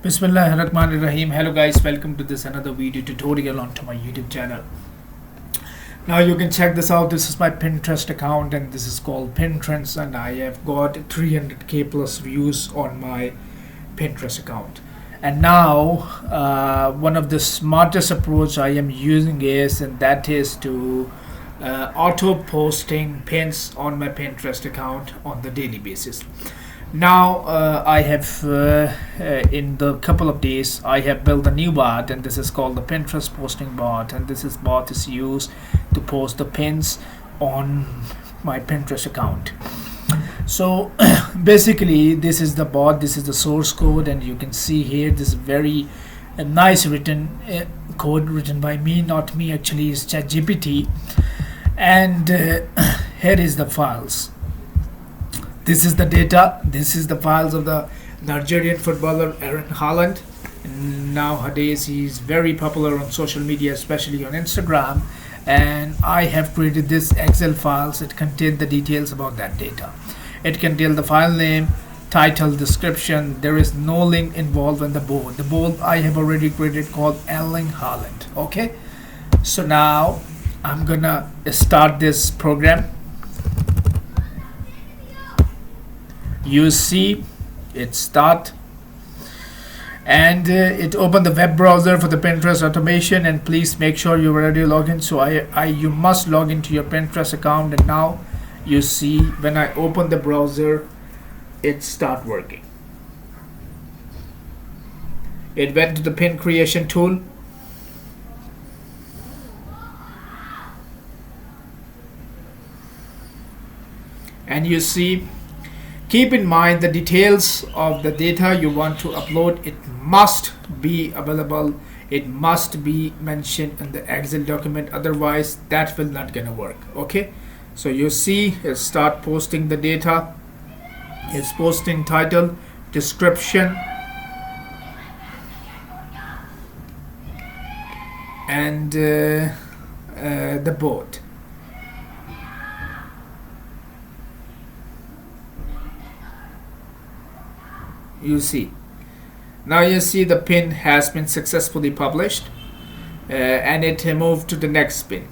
Bismillahirrahmanirrahim. Hello guys, welcome to this another video tutorial onto my YouTube channel. Now you can check this out. This is my Pinterest account and this is called Pinterest, and I have got 300k plus views on my Pinterest account. And now one of the smartest approach I am using is, and that is to auto posting pins on my Pinterest account on the daily basis. Now I have in the couple of days I have built a new bot, and this is called the Pinterest posting bot, and this bot is used to post the pins on my Pinterest account. So basically this is the bot, this is the source code, and you can see here this is very nice written code written by me, not me actually, is ChatGPT. And here is the files. This is the data. This is the files of the Nigerian footballer Erling Haaland. Nowadays he is very popular on social media, especially on Instagram, and I have created this Excel files. It contains the details about that data. It contains the file name, title, description. There is no link involved in the board. The board I have already created called Erling Haaland. Okay, so now I'm gonna start this program. You see it start, and it opened the web browser for the Pinterest automation. And please make sure you're ready to log in. So you must log into your Pinterest account, and now you see when I open the browser it start working. It went to the pin creation tool, and you see, keep in mind the details of the data you want to upload. It must be available. It must be mentioned in the Excel document. Otherwise, that will not gonna work. Okay. So you see, it start posting the data. It's posting title, description, and the board. You see, now you see the pin has been successfully published, and it moved to the next pin.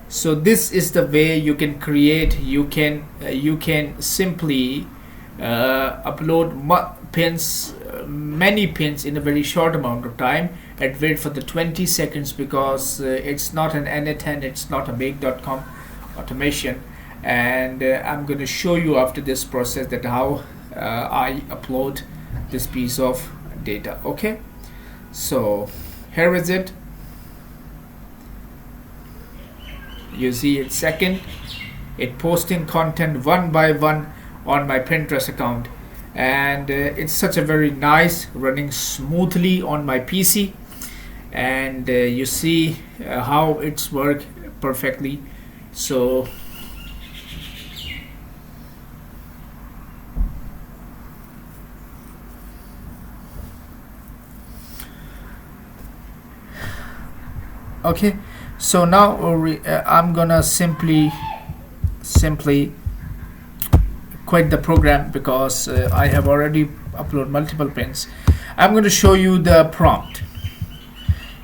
So this is the way you can create. You can simply upload pins, many pins in a very short amount of time, and wait for the 20 seconds, because it's not an N10, it's not a make.com automation. And I'm going to show you after this process that how I upload this piece of data. Okay, so here is it. You see it's second. It posting content one by one on my Pinterest account, and it's such a very nice, running smoothly on my PC. And you see how it's work perfectly. So okay, so now I'm gonna simply quit the program, because I have already uploaded multiple pins. I'm going to show you the prompt.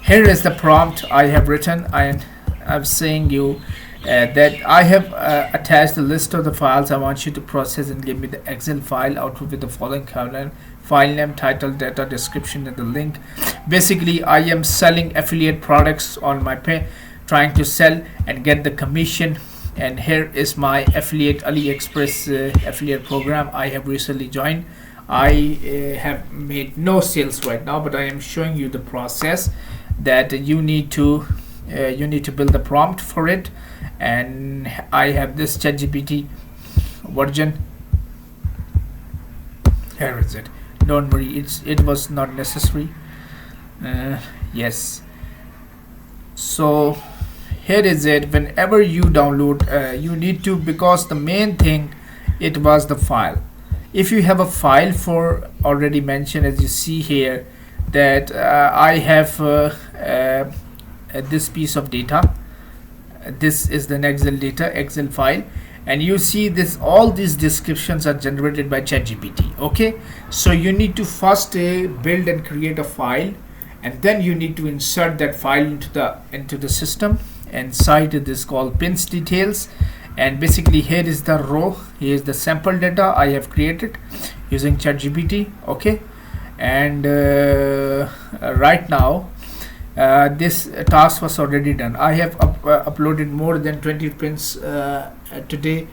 Here is the prompt I have written, and I'm saying you that I have attached a list of the files I want you to process, and give me the Excel file output with the following column: file name, title, data, description, and the link. Basically, I am selling affiliate products on my page, trying to sell and get the commission. And here is my affiliate AliExpress affiliate program I have recently joined. I have made no sales right now, but I am showing you the process that you need to build the prompt for it. And I have this ChatGPT version. Here is it. Don't worry, it was not necessary. Yes, so here is it. Whenever you download, you need to, because the main thing, it was the file. If you have a file for already mentioned, as you see here, that I have this piece of data. This is the Excel data, Excel file, and you see this, all these descriptions are generated by ChatGPT. Okay, so you need to first build and create a file, and then you need to insert that file into the system. Inside this called pins details, and basically here is the row, here is the sample data I have created using ChatGPT. Okay, and right now this task was already done. I have uploaded more than 20 pins today,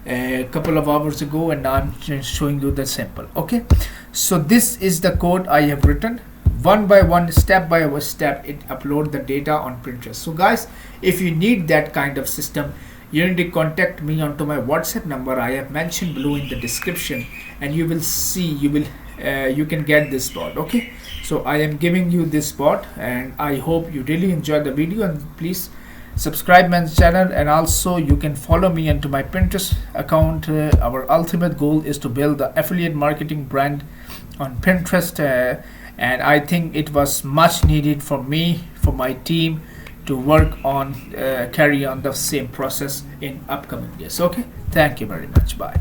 a couple of hours ago, and now I'm just showing you the sample. Okay, so this is the code I have written. One by one, step by step, it upload the data on Pinterest. So guys, if you need that kind of system, you need to contact me onto my WhatsApp number I have mentioned below in the description, and you will see, you can get this bot. Okay, so I am giving you this bot, and I hope you really enjoyed the video, and please subscribe my channel, and also you can follow me into my Pinterest account. Our ultimate goal is to build the affiliate marketing brand on Pinterest, and I think it was much needed for me, for my team, to work on carry on the same process in upcoming years. Okay, thank you very much. Bye.